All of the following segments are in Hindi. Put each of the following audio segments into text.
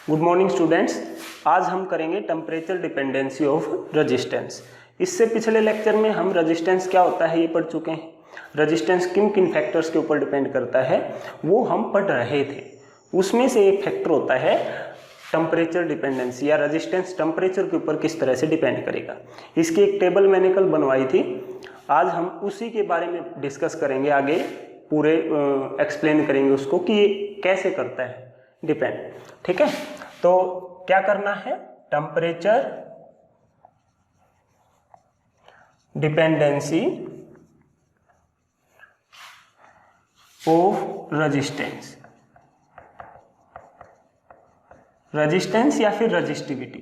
Good morning students. आज हम करेंगे टेम्परेचर डिपेंडेंसी ऑफ रेजिस्टेंस। इससे पिछले लेक्चर में हम रेजिस्टेंस क्या होता है ये पढ़ चुके हैं। रेजिस्टेंस किन किन फैक्टर्स के ऊपर डिपेंड करता है वो हम पढ़ रहे थे। उसमें से एक फैक्टर होता है टेम्परेचर डिपेंडेंसी, या रेजिस्टेंस टेम्परेचर के ऊपर किस तरह से डिपेंड करेगा। इसकी एक टेबल मैंने कल बनवाई थी। आज हम उसी के बारे में डिस्कस करेंगे, आगे पूरे एक्सप्लेन करेंगे उसको कि ये कैसे करता है डिपेंड। ठीक है, तो क्या करना है, temperature dependency of resistance, resistance या फिर रेजिस्टिविटी।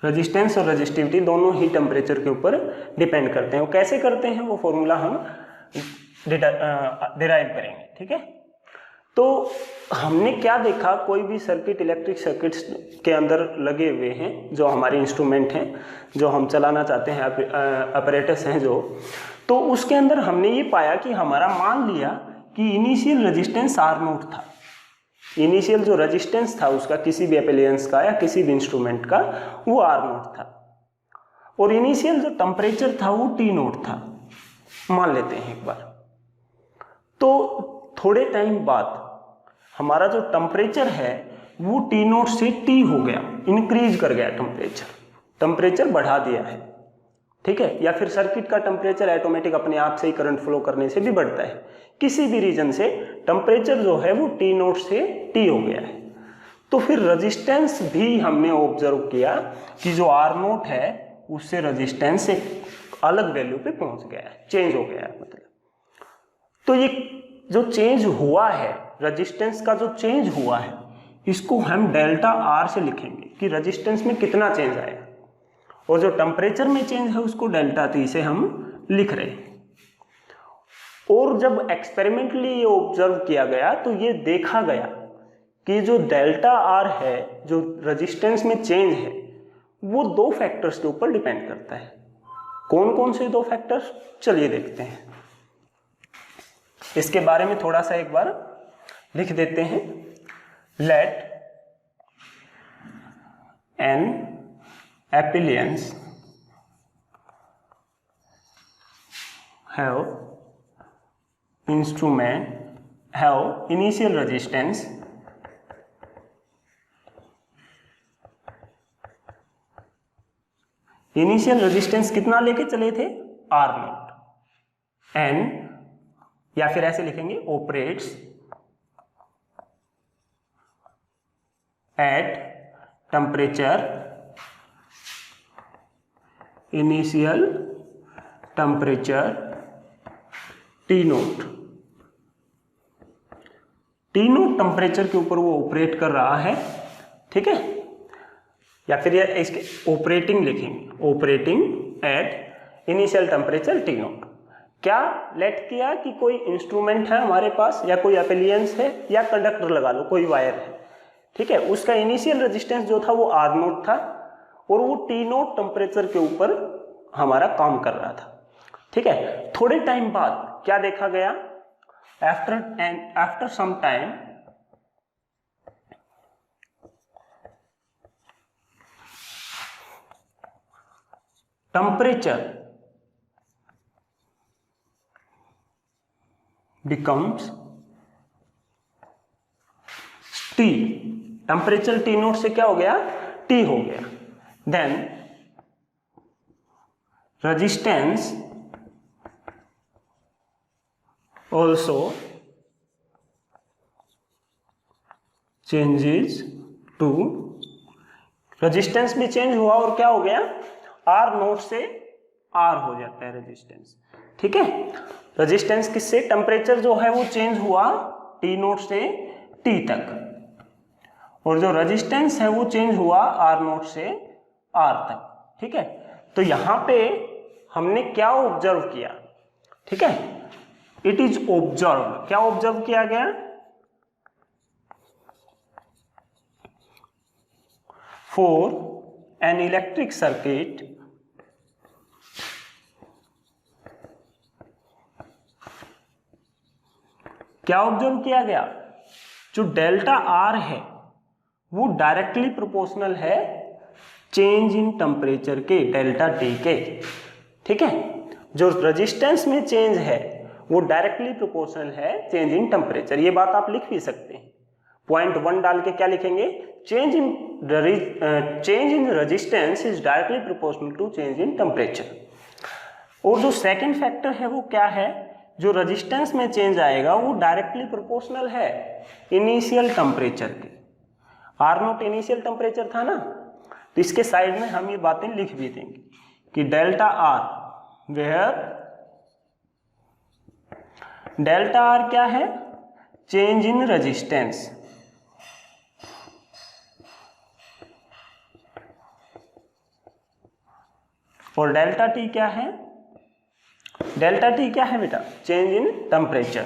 रेजिस्टेंस और रेजिस्टिविटी दोनों ही टेम्परेचर के ऊपर डिपेंड करते हैं। वो कैसे करते हैं वो फॉर्मूला हम डिराइव करेंगे। ठीक है, तो हमने क्या देखा, कोई भी सर्किट इलेक्ट्रिक सर्किट्स के अंदर लगे हुए हैं, जो हमारे इंस्ट्रूमेंट हैं, जो हम चलाना चाहते हैं, ऑपरेटर्स हैं जो, तो उसके अंदर हमने ये पाया कि हमारा मान लिया कि इनिशियल रेजिस्टेंस R0 था। इनिशियल जो रेजिस्टेंस था उसका, किसी भी अप्लायंस का या किसी भी इंस्ट्रूमेंट का, वो R0 था, और इनिशियल जो टेम्परेचर था वो T0 था, मान लेते हैं एक बार। तो थोड़े टाइम बाद हमारा जो टेम्परेचर है वो T0 से T हो गया, इंक्रीज कर गया टेम्परेचर बढ़ा दिया है। ठीक है, या फिर सर्किट का टेम्परेचर ऑटोमेटिक अपने आप से ही करंट फ्लो करने से भी बढ़ता है। किसी भी रीजन से टेम्परेचर जो है वो T0 से T हो गया है। तो फिर रेजिस्टेंस भी हमने ऑब्जर्व किया कि जो R0 है उससे रेजिस्टेंस एक अलग वैल्यू पे पहुंच गया है, चेंज हो गया है मतलब। तो ये जो चेंज हुआ है, रेजिस्टेंस का जो चेंज हुआ है, इसको हम डेल्टा R से लिखेंगे कि रेजिस्टेंस में कितना चेंज आया, और जो टेम्परेचर में चेंज है उसको डेल्टा T से हम लिख रहे हैं। और जब एक्सपेरिमेंटली ये ऑब्जर्व किया गया तो ये देखा गया कि जो डेल्टा R है, जो रेजिस्टेंस में चेंज है, वो दो फैक्टर्स के ऊपर डिपेंड करता है। कौन कौन से दो फैक्टर्स, चलिए देखते हैं। इसके बारे में थोड़ा सा एक बार लिख देते हैं। Let an appliance have initial resistance कितना लेके चले थे, R0, एन, या फिर ऐसे लिखेंगे operates at temperature, initial temperature T0 temperature के ऊपर वो ऑपरेट कर रहा है। ठीक है, या फिर ये इसके ऑपरेटिंग लिखेंगे, operating at initial temperature T0। क्या लेट किया कि कोई इंस्ट्रूमेंट है हमारे पास, या कोई अप्लायंस है, या कंडक्टर लगा लो, कोई वायर है। ठीक है, उसका इनिशियल रेजिस्टेंस जो था वो R0 था, और वो T0 टेम्परेचर के ऊपर हमारा काम कर रहा था। ठीक है, थोड़े टाइम बाद क्या देखा गया, after some time temperature becomes T, temperature T0 से क्या हो गया, T हो गया। Then resistance also changes to, resistance भी चेंज हुआ और क्या हो गया, R0 से R हो जाता है रेजिस्टेंस। ठीक है, रेजिस्टेंस किससे, टेम्परेचर जो है वो चेंज हुआ T0 से T तक, और जो रेजिस्टेंस है वो चेंज हुआ R0 से R तक। ठीक है, तो यहां पे हमने क्या ऑब्जर्व किया। ठीक है, इट इज ऑब्जर्व, क्या ऑब्जर्व किया गया, फॉर एन इलेक्ट्रिक सर्किट क्या ऑब्जर्व किया गया, जो डेल्टा आर है वो डायरेक्टली प्रोपोर्शनल है चेंज इन टेम्परेचर के, डेल्टा टी के। ठीक है, जो रेजिस्टेंस में चेंज है वो डायरेक्टली प्रोपोर्शनल है चेंज इन टेम्परेचर। ये बात आप लिख भी सकते हैं, पॉइंट 1 डाल के क्या लिखेंगे, change in resistance is directly proportional to change in temperature. और जो सेकंड फैक्टर है वो क्या है, जो रेजिस्टेंस में चेंज आएगा वो डायरेक्टली प्रोपोर्शनल है इनिशियल टेम्परेचर के। आर नॉट इनिशियल टेम्परेचर था ना, तो इसके साइड में हम ये बातें लिख भी देंगे कि delta R, where delta R क्या है, चेंज इन रेजिस्टेंस, और डेल्टा टी क्या है, डेल्टा टी क्या है बेटा, change in temperature.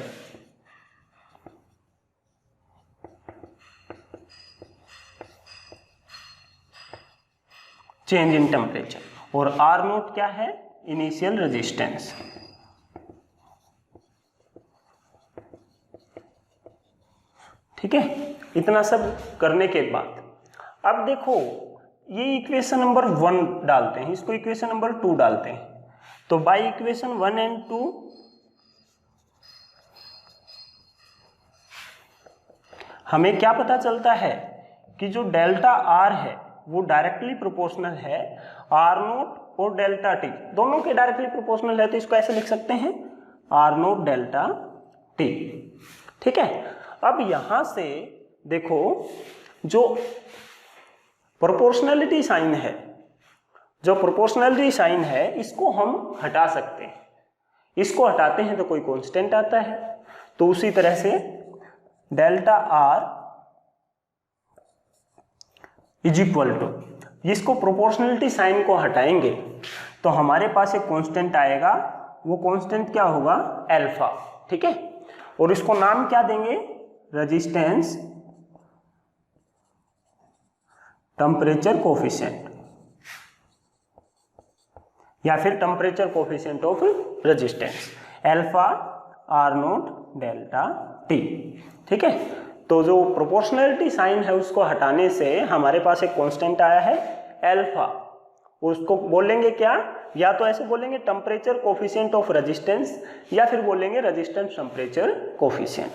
Change in temperature, और आर नोट क्या है, इनिशियल रेजिस्टेंस। ठीक है, इतना सब करने के बाद अब देखो ये इक्वेशन नंबर 1 डालते हैं, इसको इक्वेशन नंबर 2 डालते हैं। तो बाय इक्वेशन 1 एंड 2 हमें क्या पता चलता है कि जो डेल्टा आर है वो डायरेक्टली प्रोपोर्शनल है आर नोट और डेल्टा टी, दोनों के डायरेक्टली प्रोपोर्शनल है, तो इसको ऐसे लिख सकते हैं आर नोट डेल्टा टी। ठीक है, अब यहां से देखो जो प्रोपोर्शनलिटी साइन है, जो प्रोपोर्शनलिटी साइन है इसको हम हटा सकते हैं, इसको हटाते हैं तो कोई कांस्टेंट आता है। तो उसी तरह से delta R is equal to, इसको प्रोपोर्शनलिटी साइन को हटाएंगे तो हमारे पास एक कांस्टेंट आएगा, वो कांस्टेंट क्या होगा, अल्फा। ठीक है, और इसको नाम क्या देंगे, रेजिस्टेंस टेम्परेचर कोफिशिएंट, या फिर temperature coefficient of resistance, alpha R naught delta T. ठीक है, तो जो प्रोपोर्शनलिटी साइन है उसको हटाने से हमारे पास एक कांस्टेंट आया है अल्फा, उसको बोलेंगे क्या, या तो ऐसे बोलेंगे टेम्परेचर कोफिशिएंट ऑफ रेजिस्टेंस, या फिर बोलेंगे रेजिस्टेंस टेम्परेचर कोफिशिएंट।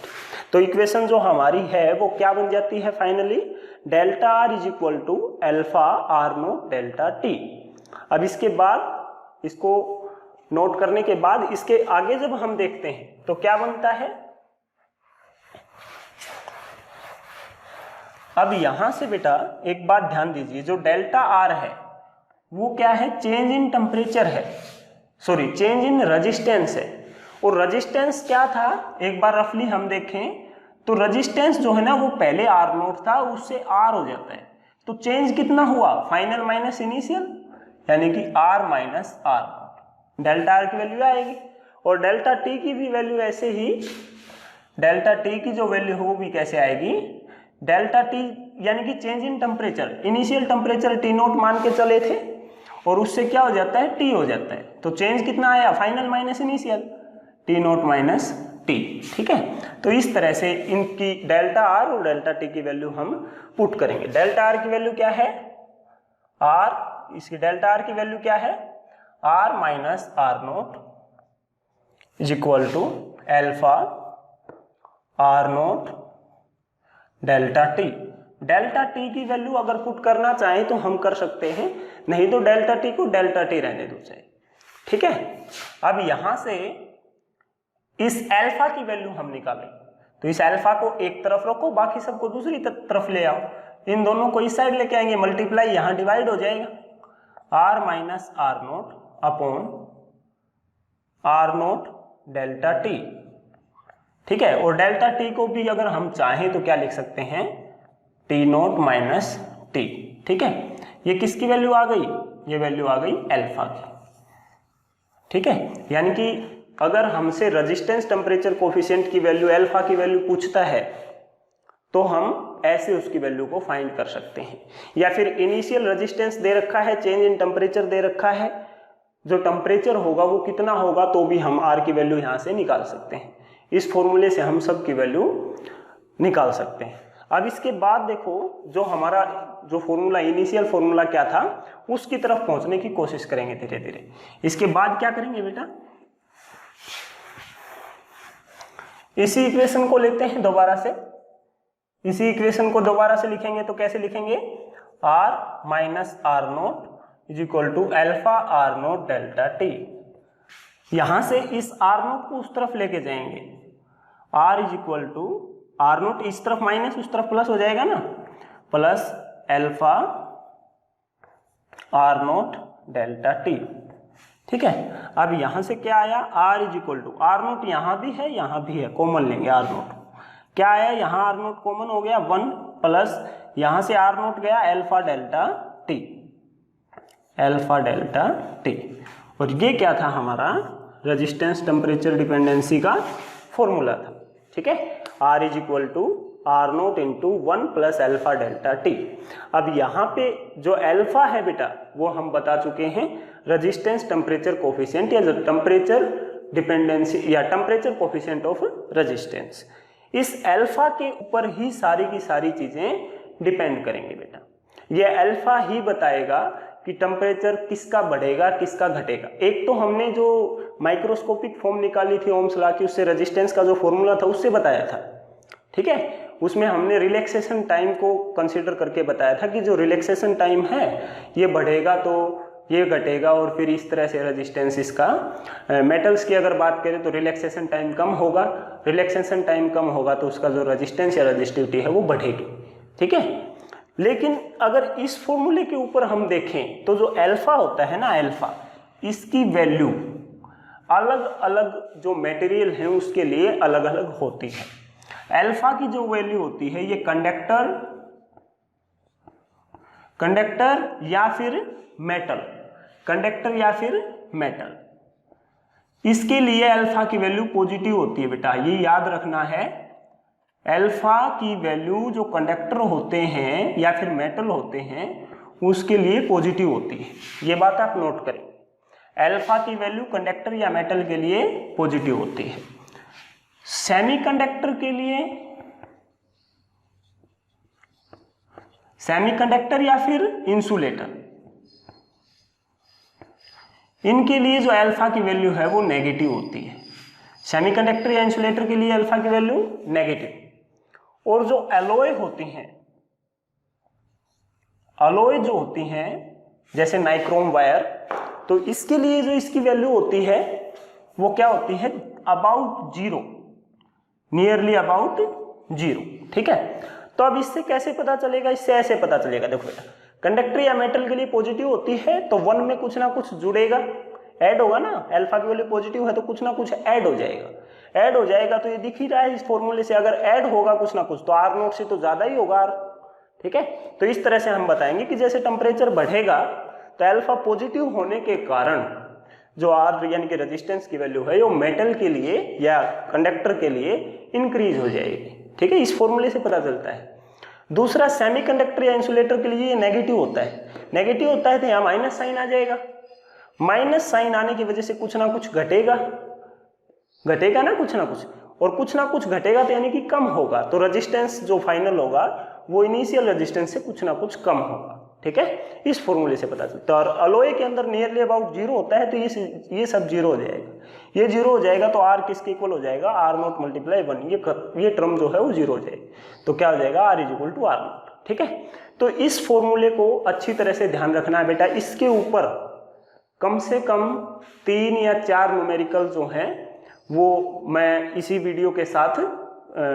तो इक्वेशन जो हमारी है वो क्या बन जाती है finally, delta R is equal to alpha R naught delta T. अब इसके बाद इसको नोट करने के बाद इसके आगे जब हम देखते हैं तो क्या बनता है, अब यहां से बेटा एक बात ध्यान दीजिए, जो डेल्टा आर है वो क्या है, चेंज इन टेम्परेचर है, सॉरी चेंज इन रेजिस्टेंस है। और रेजिस्टेंस क्या था, एक बार रफली हम देखें तो रेजिस्टेंस जो है ना वो पहले आर नोट था, उससे आर हो जाता है, तो चेंज कितना हुआ, फाइनल माइनस इनिशियल, यानी कि R minus R naught, delta R की वैल्यू आएगी। और डेल्टा टी की भी वैल्यू ऐसे ही, डेल्टा टी की जो वैल्यू है वो भी कैसे आएगी, डेल्टा टी यानी कि change in temperature, initial temperature T note मान के चले थे और उससे क्या हो जाता है, टी हो जाता है, तो चेंज कितना आया, final minus initial, T note minus T. ठीक है, तो इस तरह से इनकी डेल्टा आर और डेल्टा टी की वैल्यू हम पुट करेंगे। डेल्टा आर की वैल्यू क्या है, आर, इसकी डेल्टा आर की वैल्यू क्या है, R minus R naught is equal to alpha R naught delta T. Delta T की वैल्यू अगर पुट करना चाहें तो हम कर सकते हैं, नहीं तो डेल्टा टी को डेल्टा टी रहने दो चाहे। ठीक है, अब यहां से इस अल्फा की वैल्यू हम निकालें, तो इस अल्फा को एक तरफ रखो, बाकी सबको दूसरी तरफ ले आओ, इन दोनों को इस साइड लेके आएंगे, मल्टीप्लाई यहां डिवाइड हो जाएगा, R minus R naught upon R naught delta T. ठीक है, और डेल्टा टी को भी अगर हम चाहें तो क्या लिख सकते हैं, टी नोट माइनस टी। ठीक है, ये किसकी वैल्यू आ गई, ये वैल्यू आ गई अल्फा की। ठीक है, यानी कि अगर हमसे रेजिस्टेंस टेम्परेचर कोफिशिएंट की वैल्यू अल्फा की वैल्यू पूछता है तो हम ऐसे उसकी वैल्यू को फाइंड कर सकते हैं, या फिर इनिशियल रेजिस्टेंस दे रखा है, चेंज इन टेम्परेचर दे रखा है, जो टेम्परेचर होगा वो कितना होगा तो भी हम आर की वैल्यू यहां से निकाल सकते हैं। इस फॉर्मूले से हम सब की वैल्यू निकाल सकते हैं। अब इसके बाद देखो जो हमारा जो फॉर्मूला इनिशियल फॉर्मूला क्या था उसकी तरफ पहुंचने की कोशिश करेंगे धीरे धीरे। इसके बाद क्या करेंगे बेटा, इसी इक्वेशन को लेते हैं दोबारा से, इसी इक्वेशन को दोबारा से लिखेंगे तो कैसे लिखेंगे, r minus R naught is equal to alpha R naught delta T. यहां से इस आर नोट को उस तरफ लेके जाएंगे, r is equal to R naught इस तरफ माइनस उस तरफ प्लस हो जाएगा ना, plus alpha R naught delta T. ठीक है, अब यहां से क्या आया, r is equal to R naught यहां भी है यहां भी है, कॉमन लेंगे आर नोट, क्या आया यहाँ आर नोट कॉमन हो गया 1 प्लस यहां से आर नोट गया alpha delta T, alpha delta T. और ये क्या था हमारा रेजिस्टेंस टेम्परेचर डिपेंडेंसी का फॉर्मूला था। ठीक है, R is equal to R naught into 1 plus alpha delta T. अब यहाँ पे जो एल्फा है बेटा वो हम बता चुके हैं रेजिस्टेंस टेम्परेचर कोफिशिएंट या टेम्परेचर डिपेंडेंसी या टेम्परेचर कोफिशिएंट ऑफ रेजिस्टेंस। इस अल्फा के ऊपर ही सारी की सारी चीजें डिपेंड करेंगे बेटा। ये अल्फा ही बताएगा कि टेम्परेचर किसका बढ़ेगा किसका घटेगा। एक तो हमने जो माइक्रोस्कोपिक फॉर्म निकाली थी ओम्स लॉ की, उससे रेजिस्टेंस का जो फॉर्मूला था उससे बताया था। ठीक है, उसमें हमने रिलैक्सेशन टाइम को कंसीडर करके बताया था कि जो रिलैक्सेशन टाइम है ये बढ़ेगा तो ये घटेगा, और फिर इस तरह से रेजिस्टेंस इसका। मेटल्स की अगर बात करें तो रिलैक्सेशन टाइम कम होगा, रिलैक्सेशन टाइम कम होगा तो उसका जो रेजिस्टेंस या रेजिस्टिविटी है वो बढ़ेगी। ठीक है, लेकिन अगर इस फॉर्मूले के ऊपर हम देखें तो जो अल्फा होता है ना, अल्फा, इसकी वैल्यू अलग अलग जो मटेरियल है उसके लिए अलग अलग होती है। अल्फा की जो वैल्यू होती है ये कंडक्टर या फिर मेटल, कंडक्टर या फिर मेटल, इसके लिए अल्फा की वैल्यू पॉजिटिव होती है बेटा, ये याद रखना है। अल्फा की वैल्यू जो कंडक्टर होते हैं या फिर मेटल होते हैं उसके लिए पॉजिटिव होती है, ये बात आप नोट करें। अल्फा की वैल्यू कंडक्टर या मेटल के लिए पॉजिटिव होती है। सेमीकंडक्टर के लिए, सेमीकंडक्टर या फिर इंसुलेटर, इनके लिए जो अल्फा की वैल्यू है वो नेगेटिव होती है। सेमीकंडक्टर या इंसुलेटर के लिए अल्फा की वैल्यू नेगेटिव। और जो एलॉय होती हैं, एलॉय जो होती हैं जैसे नाइक्रोम वायर, तो इसके लिए जो इसकी वैल्यू होती है वो क्या होती है, about zero, nearly about zero. ठीक है, तो अब इससे कैसे पता चलेगा, इससे ऐसे पता चलेगा। देखो बेटा, कंडक्टर या मेटल के लिए पॉजिटिव होती है तो 1 में कुछ ना कुछ जुड़ेगा, ऐड होगा ना, अल्फा की वैल्यू पॉजिटिव है तो कुछ ना कुछ ऐड हो जाएगा, ऐड हो जाएगा तो ये दिख ही रहा है इस फॉर्मूले से, अगर ऐड होगा कुछ ना कुछ तो आर नोट से तो ज्यादा ही होगा आर। ठीक है, तो इस तरह से हम बताएंगे कि जैसे टेम्परेचर बढ़ेगा तो अल्फा पॉजिटिव होने के कारण जो आर यानी कि रेजिस्टेंस की वैल्यू है वो मेटल के लिए या कंडक्टर के लिए इंक्रीज हो जाएगी। ठीक है, इस फॉर्मूले से पता चलता है। दूसरा, सेमीकंडक्टर या इंसुलेटर के लिए ये नेगेटिव होता है, नेगेटिव होता है तो यहाँ माइनस साइन आ जाएगा, माइनस साइन आने की वजह से कुछ ना कुछ घटेगा, घटेगा ना कुछ ना कुछ, और कुछ ना कुछ घटेगा तो यानी कि कम होगा, तो रेजिस्टेंस जो फाइनल होगा वो इनिशियल रेजिस्टेंस से कुछ ना कुछ कम होगा। ठीक है, इस फॉर्मूले से पता चलता है। और अलॉय के अंदर नियरली अबाउट जीरो होता है तो ये सब जीरो हो जाएगा, ये जीरो हो जाएगा तो आर किसके इक्वल हो जाएगा, आर नॉट मल्टीप्लाई 1, ये टर्म जो है वो जीरो हो जाएगी, तो क्या हो जाएगा, R is equal to R naught. ठीक है, तो इस फॉर्मूले को अच्छी तरह से ध्यान रखना है बेटा। इसके ऊपर कम से कम 3 या 4 न्यूमेरिकल जो हैं वो मैं इसी वीडियो के साथ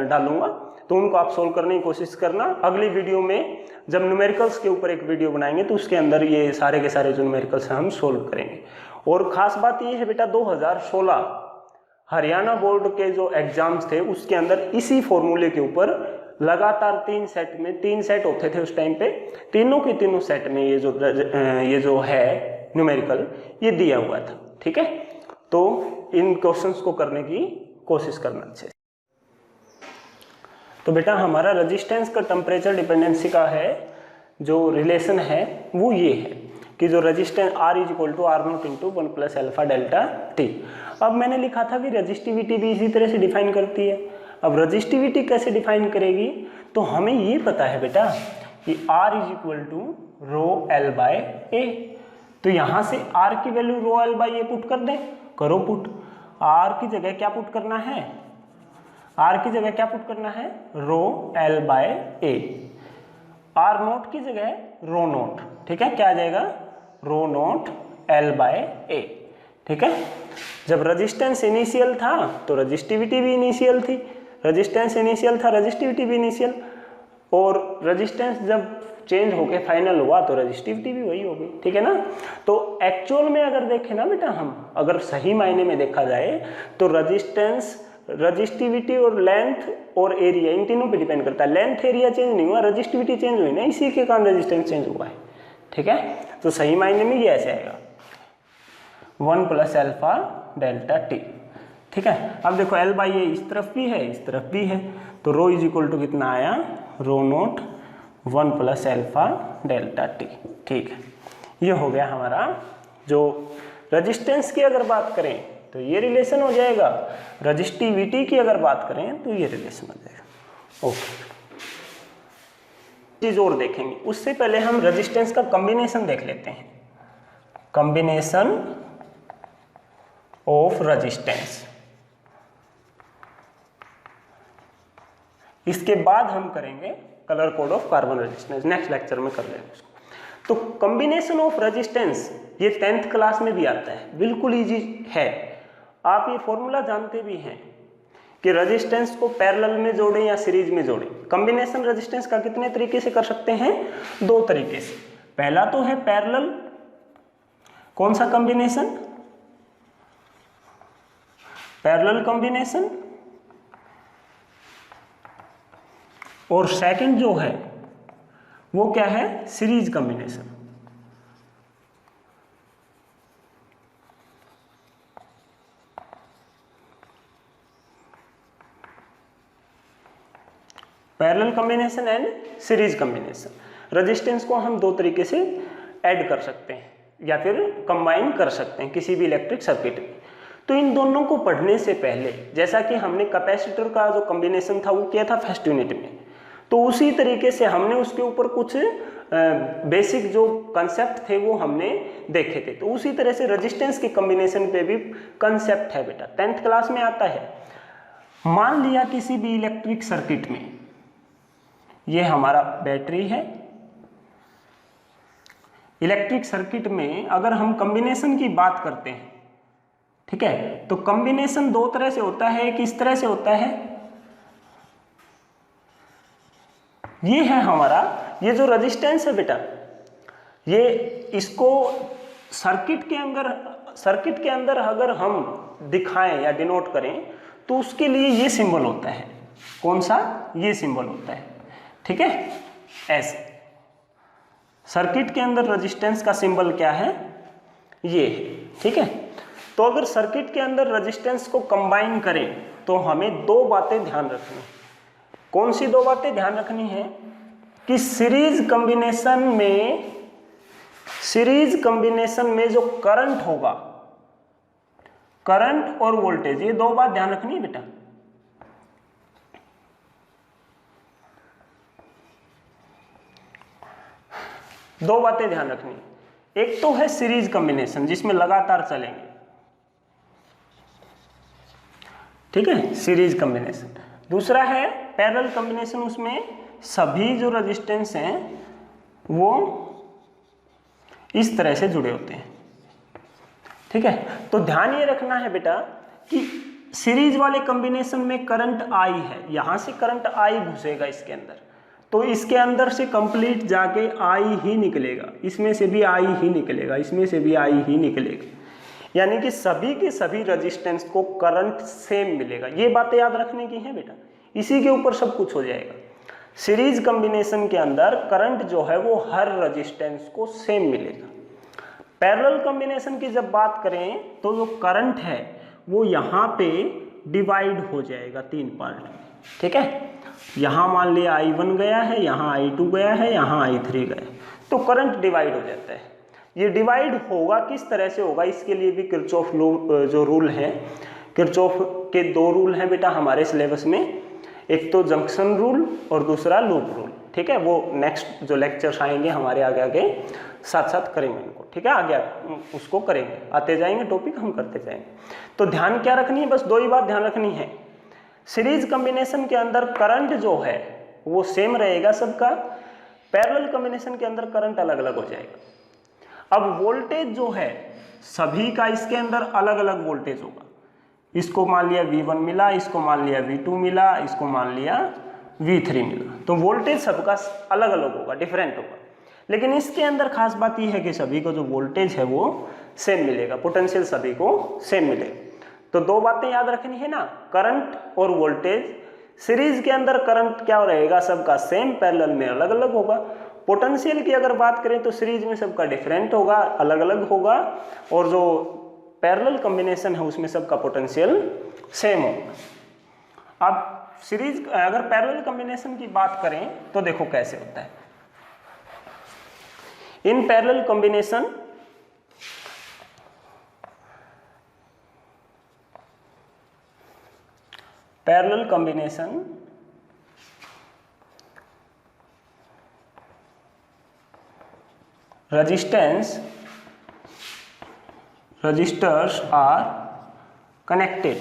डालूंगा, तो उनको आप सोल्व करने की कोशिश करना। अगली वीडियो में जब न्यूमेरिकल्स के ऊपर एक वीडियो बनाएंगे तो उसके अंदर ये सारे के सारे जो न्यूमेरिकल्स हैं हम सोल्व करेंगे। और ख़ास बात ये है बेटा, 2016 हरियाणा बोर्ड के जो एग्जाम्स थे उसके अंदर इसी फॉर्मूले के ऊपर लगातार 3 सेट में, 3 सेट होते थे उस टाइम पे, तीनों के तीनों सेट में ये जो है न्यूमेरिकल ये दिया हुआ था। ठीक है, तो इन क्वेश्चंस को करने की कोशिश करना अच्छे। तो बेटा हमारा रेजिस्टेंस का टेम्परेचर डिपेंडेंसी का है जो रिलेशन है वो ये है कि जो resistance R is equal to R naught into 1 plus alpha delta T. अब मैंने लिखा था कि रजिस्टिविटी भी इसी तरह से डिफाइन करती है। अब रजिस्टिविटी कैसे डिफाइन करेगी, तो हमें ये पता है बेटा कि R is equal to rho L by A. तो यहाँ से R की value rho L by A put कर दें, करो पुट। R की जगह क्या पुट करना है, R की जगह क्या पुट करना है, रो L by A. R note की जगह रो नोट, ठीक है, क्या आ जाएगा, रो नोट एल बाय ए। ठीक है, जब रजिस्टेंस इनिशियल था तो रजिस्टिविटी भी इनिशियल थी, रजिस्टेंस इनिशियल था रजिस्टिविटी भी इनिशियल, और रजिस्टेंस जब चेंज होके फाइनल हुआ तो रजिस्टिविटी भी वही होगी। ठीक है ना। तो एक्चुअल में अगर देखें ना बेटा, हम अगर सही मायने में देखा जाए तो रजिस्टेंस, रजिस्टिविटी और लेंथ और एरिया इन तीनों पे डिपेंड करता है। लेंथ एरिया चेंज नहीं हुआ, रजिस्टिविटी चेंज हुई ना, इसी के कारण रजिस्टेंस चेंज हुआ है। ठीक है, तो सही मायने में ये ऐसे आएगा 1 प्लस अल्फा डेल्टा टी। ठीक है, अब देखो एल बाई ए इस तरफ भी है इस तरफ भी है, तो रो इज इक्वल टू कितना आया, rho naught 1 plus alpha delta T. ठीक है, ये हो गया हमारा। जो रजिस्टेंस की अगर बात करें तो ये रिलेशन हो जाएगा, रजिस्टिविटी की अगर बात करें तो ये रिलेशन हो जाएगा। ओके, चीज और देखेंगे, उससे पहले हम रजिस्टेंस का कॉम्बिनेशन देख लेते हैं। कॉम्बिनेशन ऑफ रजिस्टेंस, इसके बाद हम करेंगे colour code of carbon resistance, next lecture में कर लेंगे उसको। तो कॉम्बिनेशन ऑफ रेजिस्टेंस ये 10th क्लास में भी आता है, बिल्कुल इजी है। आप ये फॉर्मूला जानते भी हैं कि रेजिस्टेंस को पैरेलल में जोड़ें या सीरीज में जोड़ें। कॉम्बिनेशन रेजिस्टेंस का कितने तरीके से कर सकते हैं, 2 तरीके से। पहला तो है पैरेलल, कौन सा कॉम्बिनेशन, पैरेलल कॉम्बिनेशन, और सेकंड जो है वो क्या है, series combination. Parallel combination and series combination. Resistance को हम 2 तरीके से ऐड कर सकते हैं या फिर कंबाइन कर सकते हैं किसी भी इलेक्ट्रिक सर्किट में। तो इन दोनों को पढ़ने से पहले, जैसा कि हमने कैपेसिटर का जो कॉम्बिनेशन था वो किया था फर्स्ट यूनिट में, तो उसी तरीके से हमने उसके ऊपर कुछ बेसिक जो कंसेप्ट थे वो हमने देखे थे। तो उसी तरह से रेजिस्टेंस के कॉम्बिनेशन पे भी कंसेप्ट है बेटा, 10th क्लास में आता है। मान लिया किसी भी इलेक्ट्रिक सर्किट में ये हमारा बैटरी है, इलेक्ट्रिक सर्किट में अगर हम कॉम्बिनेशन की बात करते हैं, ठीक है, तो कॉम्बिनेशन 2 तरह से होता है। एक इस तरह से होता है, ये है हमारा, ये जो रेजिस्टेंस है बेटा, ये इसको सर्किट के अंदर अगर हम दिखाएं या डिनोट करें तो उसके लिए ये सिंबल होता है। कौन सा, ये सिंबल होता है। ठीक है, ऐसे सर्किट के अंदर रेजिस्टेंस का सिंबल क्या है, ये है। ठीक है, तो अगर सर्किट के अंदर रेजिस्टेंस को कंबाइन करें तो हमें 2 बातें ध्यान रखनी। कौन सी 2 बातें ध्यान रखनी है कि सीरीज कॉम्बिनेशन में जो करंट होगा, करंट और वोल्टेज, ये 2 बात ध्यान रखनी है बेटा। दो बातें ध्यान रखनी, एक तो है सीरीज कॉम्बिनेशन जिसमें लगातार चलेंगे, ठीक है, सीरीज कॉम्बिनेशन। दूसरा है पैरेलल कॉम्बिनेशन, उसमें सभी जो रेजिस्टेंस हैं वो इस तरह से जुड़े होते हैं। ठीक है, तो ध्यान ये रखना है बेटा कि सीरीज वाले कॉम्बिनेशन में करंट I है, यहां से करंट I घुसेगा इसके अंदर, तो इसके अंदर से कंप्लीट जाके I ही निकलेगा, इसमें से भी I ही निकलेगा, इसमें से भी I ही निकलेगा, यानी कि सभी के सभी रेजिस्टेंस को करंट सेम मिलेगा। ये बातें याद रखने की हैं बेटा, इसी के ऊपर सब कुछ हो जाएगा। सीरीज कॉम्बिनेशन के अंदर करंट जो है वो हर रेजिस्टेंस को सेम मिलेगा। पैरेलल कॉम्बिनेशन की जब बात करें तो जो करंट है वो यहाँ पे डिवाइड हो जाएगा 3 पार्ट में। ठीक है, यहाँ मान लिया I1 गया है, यहाँ I2 गया है, यहाँ I3 गया है, तो करंट डिवाइड हो जाता है। ये डिवाइड होगा किस तरह से होगा, इसके लिए भी किरचॉफ जो रूल है, किरचॉफ के 2 रूल हैं बेटा हमारे सिलेबस में, एक तो जंक्शन रूल और दूसरा लूप रूल। ठीक है, वो नेक्स्ट जो लेक्चर्स आएंगे हमारे आगे आगे साथ साथ करेंगे इनको। ठीक है, आगे उसको करेंगे, आते जाएंगे टॉपिक हम करते जाएंगे। तो ध्यान क्या रखनी है, बस 2 ही बात ध्यान रखनी है। सीरीज कॉम्बिनेशन के अंदर करंट जो है वो सेम रहेगा सबका, पैरेलल कॉम्बिनेशन के अंदर करंट अलग अलग हो जाएगा। अब वोल्टेज जो है सभी का इसके अंदर अलग अलग वोल्टेज होगा। इसको मान लिया V1 मिला, इसको मान लिया V2 मिला, इसको मान लिया V3 मिला, तो वोल्टेज सबका अलग अलग होगा, डिफरेंट होगा। लेकिन इसके अंदर खास बात यह है कि सभी को जो वोल्टेज है वो सेम मिलेगा, पोटेंशियल सभी को सेम मिलेगा। तो 2 बातें याद रखनी है ना, करंट और वोल्टेज। सीरीज के अंदर करंट क्या रहेगा, सबका सेम, पैरेलल में अलग अलग होगा। पोटेंशियल की अगर बात करें तो सीरीज में सबका डिफरेंट होगा, अलग अलग होगा, और जो पैरेलल कॉम्बिनेशन है उसमें सबका पोटेंशियल सेम होगा। अब सीरीज अगर पैरेलल कॉम्बिनेशन की बात करें तो देखो कैसे होता है। In parallel combination resistors are connected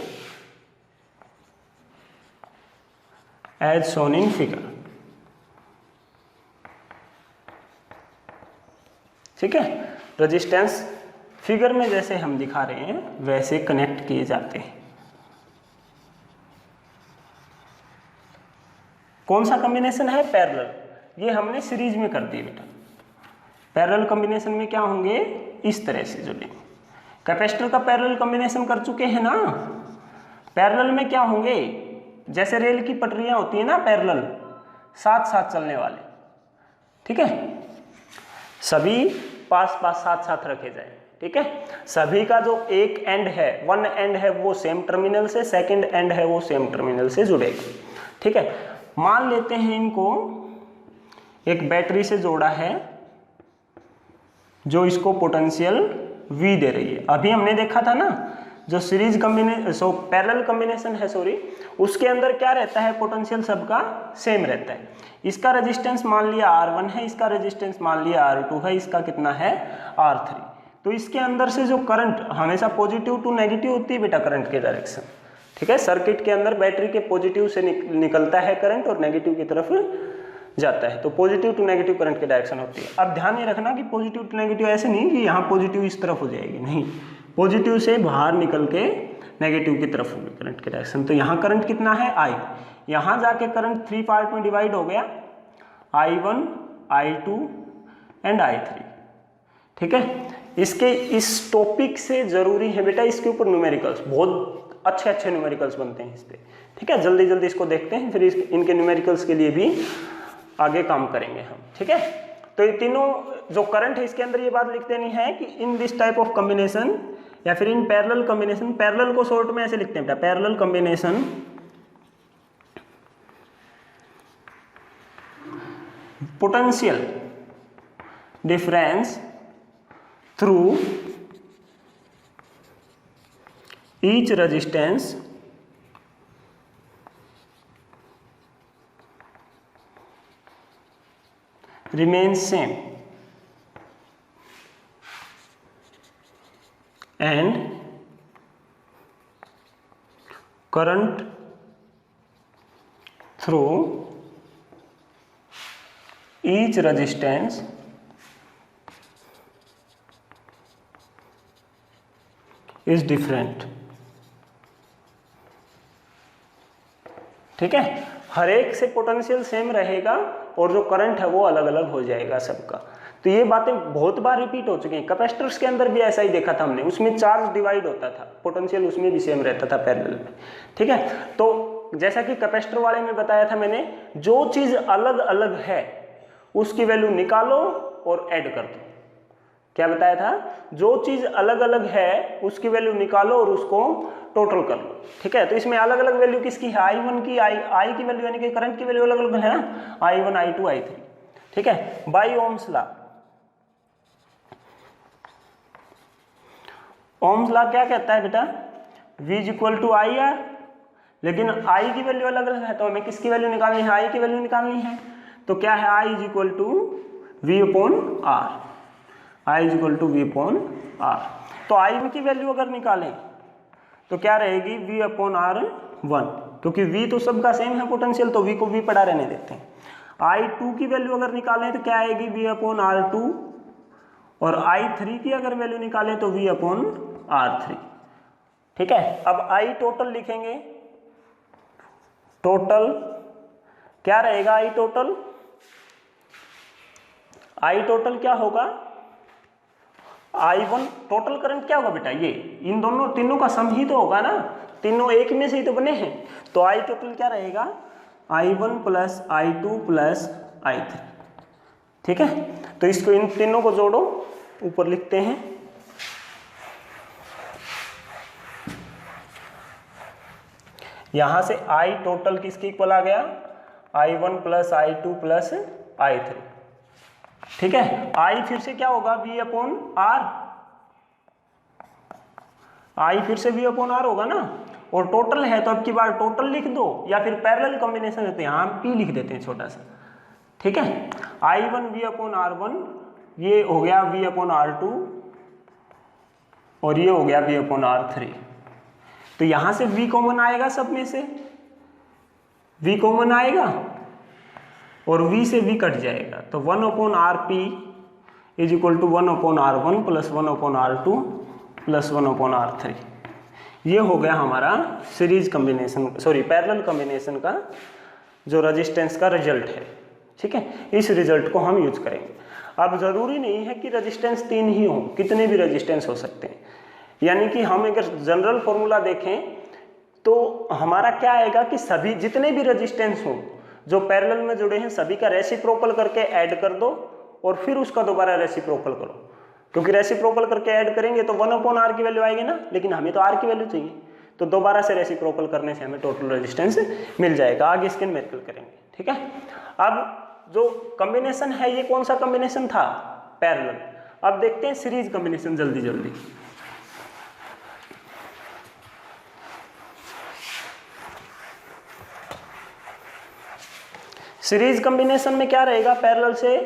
as shown in figure। ठीक है, रेजिस्टेंस फिगर में जैसे हम दिखा रहे हैं वैसे कनेक्ट किए जाते हैं। कौन सा कॉम्बिनेशन है, पैरेलल। ये हमने सीरीज में कर दिए बेटा। पैरेलल कॉम्बिनेशन में क्या होंगे, इस तरह से जुड़ेंगे। कैपेसिटर का पैरेलल कॉम्बिनेशन कर चुके हैं ना, पैरेलल में क्या होंगे, जैसे रेल की पटरियां होती है ना पैरेलल, साथ साथ चलने वाले। ठीक है, सभी पास पास साथ साथ रखे जाए। ठीक है, सभी का जो एक एंड है, 1 एंड है वो सेम टर्मिनल से, सेकंड एंड है वो सेम टर्मिनल से जुड़ेगा। ठीक है, मान लेते हैं इनको एक बैटरी से जोड़ा है जो इसको पोटेंशियल V दे रही है। अभी हमने देखा था ना जो सीरीज कॉम्बिनेशन पैरेलल कॉम्बिनेशन है उसके अंदर क्या रहता है, पोटेंशियल सबका सेम रहता है। इसका रेजिस्टेंस मान लिया R1 है, इसका रेजिस्टेंस मान लिया R2 है, इसका कितना है R3। तो इसके अंदर से जो करंट हमेशा पॉजिटिव टू नेगेटिव होती है बेटा, करंट के डायरेक्शन। ठीक है, सर्किट के अंदर बैटरी के पॉजिटिव से निकलता है करंट और नेगेटिव की तरफ जाता है, तो पॉजिटिव टू नेगेटिव करंट की डायरेक्शन होती है। अब ध्यान ये रखना कि पॉजिटिव टू नेगेटिव ऐसे नहीं कि यहाँ पॉजिटिव इस तरफ हो जाएगी, नहीं, पॉजिटिव से बाहर निकल के नेगेटिव की तरफ होगी करंट की डायरेक्शन। तो यहाँ करंट कितना है I, यहाँ जाके करंट 3 पार्ट में डिवाइड हो गया, I1, I2 एंड I3। ठीक है, इसके इस टॉपिक से जरूरी है बेटा, इसके ऊपर न्यूमेरिकल्स बहुत अच्छे अच्छे न्यूमेरिकल्स बनते हैं इस पे। ठीक है, जल्दी जल्दी इसको देखते हैं, फिर इनके न्यूमेरिकल्स के लिए भी आगे काम करेंगे हम। ठीक है, तो ये तीनों जो करंट है इसके अंदर ये बात लिख देनी है कि in this type of combination या फिर इन पैरेलल कॉम्बिनेशन, पैरेलल को शॉर्ट में ऐसे लिखते हैं बेटा, parallel combination potential difference through each resistance remains same and current through each resistance is different। ठीक है, हर एक से पोटेंशियल सेम रहेगा और जो करंट है वो अलग अलग हो जाएगा सबका। तो ये बातें बहुत बार रिपीट हो चुकी हैं। कैपेसिटर्स के अंदर भी ऐसा ही देखा था हमने, उसमें चार्ज डिवाइड होता था, पोटेंशियल उसमें भी सेम रहता था पैरेलल में। ठीक है, तो जैसा कि कैपेसिटर वाले में बताया था मैंने, जो चीज़ अलग अलग है उसकी वैल्यू निकालो और ऐड कर दो। क्या बताया था, जो चीज़ अलग अलग है उसकी वैल्यू निकालो और उसको टोटल कर लो। ठीक है, तो इसमें अलग अलग वैल्यू किसकी है, I1 की, I की वैल्यू यानी कि करंट की वैल्यू अलग अलग है ना, I1, I2, I3। ठीक है, by Ohm's law Ohm's law क्या कहता है बेटा, V is equal to I R, लेकिन I की वैल्यू अलग अलग है, तो हमें किसकी वैल्यू निकालनी है, I की वैल्यू निकालनी है। तो क्या है, I is equal to V upon R, I is equal to V upon R। तो I की वैल्यू अगर निकालें तो क्या रहेगी, V अपॉन R 1, क्योंकि V तो सबका सेम है पोटेंशियल, तो V को V पड़ा रहने देते हैं। I2 की वैल्यू अगर निकालें तो क्या आएगी, V अपॉन R2, और I3 की अगर वैल्यू निकालें तो V अपॉन R3। ठीक है, अब I टोटल लिखेंगे, टोटल क्या रहेगा, I टोटल क्या होगा, I1 टोटल करंट क्या होगा बेटा, ये इन दोनों तीनों का सम ही तो होगा ना, तीनों एक में से ही तो बने हैं। तो I टोटल क्या रहेगा, I1 plus I2 plus I3। ठीक है, तो इसको इन तीनों को जोड़ो, ऊपर लिखते हैं, यहां से I टोटल किसके इक्वल आ गया, I1 plus I2 plus I3। ठीक है, I फिर से क्या होगा, V अपॉन R, I फिर से V अपॉन R होगा ना, और टोटल है तो अब की बार टोटल लिख दो, या फिर पैरेलल कॉम्बिनेशन देते हैं, यहाँ हम P लिख देते हैं छोटा सा। ठीक है, I1 V अपॉन R1, ये हो गया V अपॉन R2, और ये हो गया V अपॉन R3। तो यहां से V कॉमन आएगा, सब में से V कॉमन आएगा, और V से V कट जाएगा, तो 1 upon RP is equal to 1 upon R1 plus 1 upon R2 plus 1 upon R3। ये हो गया हमारा series combination, sorry parallel combination का जो रेजिस्टेंस का रिजल्ट है। ठीक है, इस रिजल्ट को हम यूज करेंगे। अब जरूरी नहीं है कि रेजिस्टेंस 3 ही हो, कितने भी रेजिस्टेंस हो सकते हैं। यानी कि हम अगर जनरल फॉर्मूला देखें तो हमारा क्या आएगा कि सभी जितने भी रेजिस्टेंस हो जो पैरेलल में जुड़े हैं सभी का रेसिप्रोकल करके ऐड कर दो, और फिर उसका दोबारा रेसिप्रोकल करो, क्योंकि रेसिप्रोकल करके ऐड करेंगे तो 1 अपॉन R की वैल्यू आएगी ना, लेकिन हमें तो R की वैल्यू चाहिए, तो दोबारा से रेसिप्रोकल करने से हमें टोटल रेजिस्टेंस मिल जाएगा। आगे इसके मेथड करेंगे। ठीक है, अब जो कॉम्बिनेशन है ये कौन सा कॉम्बिनेशन था, पैरेलल। अब देखते हैं सीरीज कॉम्बिनेशन जल्दी जल्दी। सीरीज कॉम्बिनेशन में क्या रहेगा, पैरेलल से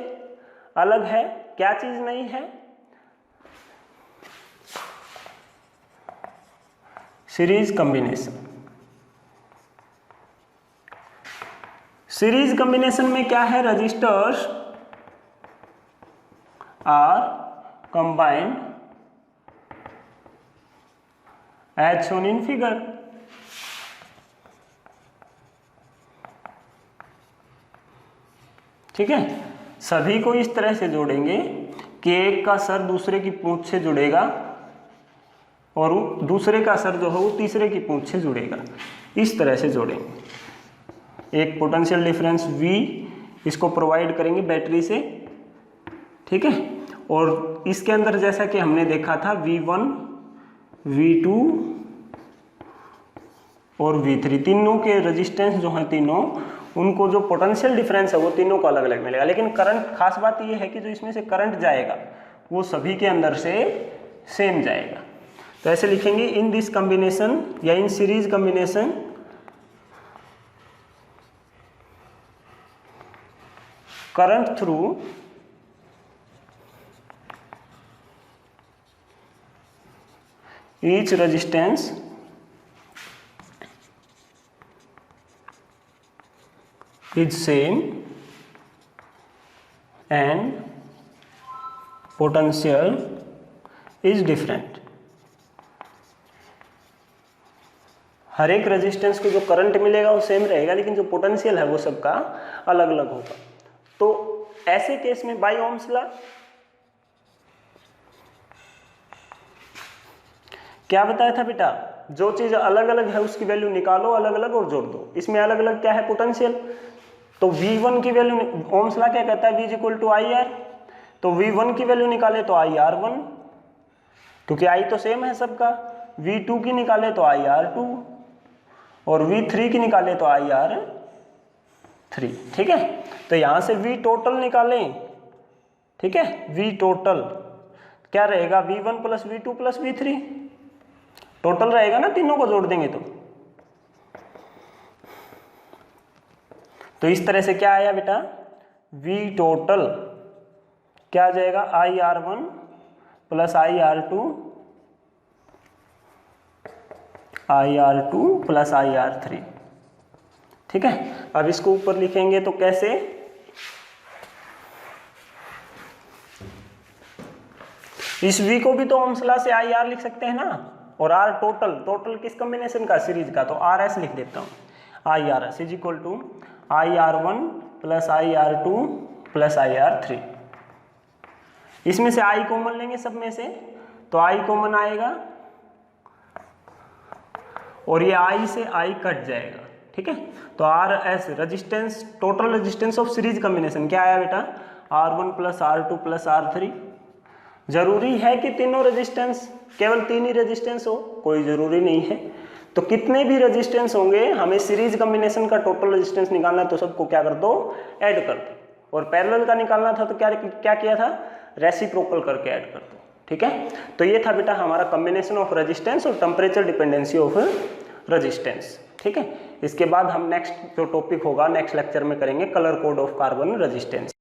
अलग है, क्या चीज नहीं है, सीरीज कॉम्बिनेशन। सीरीज कॉम्बिनेशन में क्या है, resistors are combined as shown in figure. ठीक है, सभी को इस तरह से जोड़ेंगे कि एक का सर दूसरे की पूंछ से जुड़ेगा और दूसरे का सर जो है वो तीसरे की पूंछ से जुड़ेगा, इस तरह से जोड़ेंगे। एक पोटेंशियल डिफरेंस V इसको प्रोवाइड करेंगे बैटरी से। ठीक है, और इसके अंदर जैसा कि हमने देखा था V1, V2 और V3 तीनों के रेजिस्टेंस जो हैं तीनों, उनको जो पोटेंशियल डिफरेंस है वो तीनों को अलग अलग मिलेगा, लेकिन करंट, खास बात ये है कि जो इसमें से करंट जाएगा वो सभी के अंदर से सेम जाएगा। तो ऐसे लिखेंगे, इन दिस कॉम्बिनेशन या in series combination current through each resistance is same and potential is different। हर एक रेजिस्टेंस को जो करंट मिलेगा वो सेम रहेगा, लेकिन जो पोटेंशियल है वो सबका अलग अलग होगा। तो ऐसे केस में बाय ओम्स लॉ क्या बताया था बेटा, जो चीज अलग अलग है उसकी वैल्यू निकालो अलग अलग और जोड़ दो। इसमें अलग अलग क्या है, पोटेंशियल। तो V1 की वैल्यू, ओम्स लॉ क्या कहता है, V is equal to IR। तो V1 की वैल्यू निकाले तो IR1, क्योंकि I तो सेम है सबका। V2 की निकाले तो IR2, और V3 की निकाले तो IR3। ठीक है, तो यहां से V टोटल निकालें। ठीक है, V टोटल क्या रहेगा, V1 plus V2 plus V3। Total रहेगा ना, तीनों को जोड़ देंगे तो इस तरह से क्या आया बेटा, V टोटल क्या आ जाएगा, IR1 plus IR2 plus IR3। ठीक है, अब इसको ऊपर लिखेंगे तो कैसे, इस V को भी तो ओम्स लॉ से IR लिख सकते हैं ना, और R टोटल किस कॉम्बिनेशन का, सीरीज का, तो RS लिख देता हूँ। IRS is equal to IR1 plus IR2 plus IR3। इसमें से I कॉमन लेंगे सब में से, तो I कॉमन आएगा और ये I से I कट जाएगा। ठीक है, तो RS resistance, total resistance of series combination क्या आया बेटा, R1 plus R2 plus R3। जरूरी है कि तीनों रेजिस्टेंस, केवल 3 ही रेजिस्टेंस हो, कोई जरूरी नहीं है। तो कितने भी रेजिस्टेंस होंगे, हमें सीरीज कॉम्बिनेशन का टोटल रेजिस्टेंस निकालना है, तो सबको क्या कर दो, ऐड कर दो। और पैरेलल का निकालना था तो क्या किया था, रेसिप्रोकल करके ऐड कर दो। ठीक है, तो ये था बेटा हमारा कॉम्बिनेशन ऑफ रेजिस्टेंस और टेम्परेचर डिपेंडेंसी ऑफ रेजिस्टेंस। ठीक है, इसके बाद हम नेक्स्ट जो टॉपिक होगा नेक्स्ट लेक्चर में करेंगे, colour code of carbon resistance.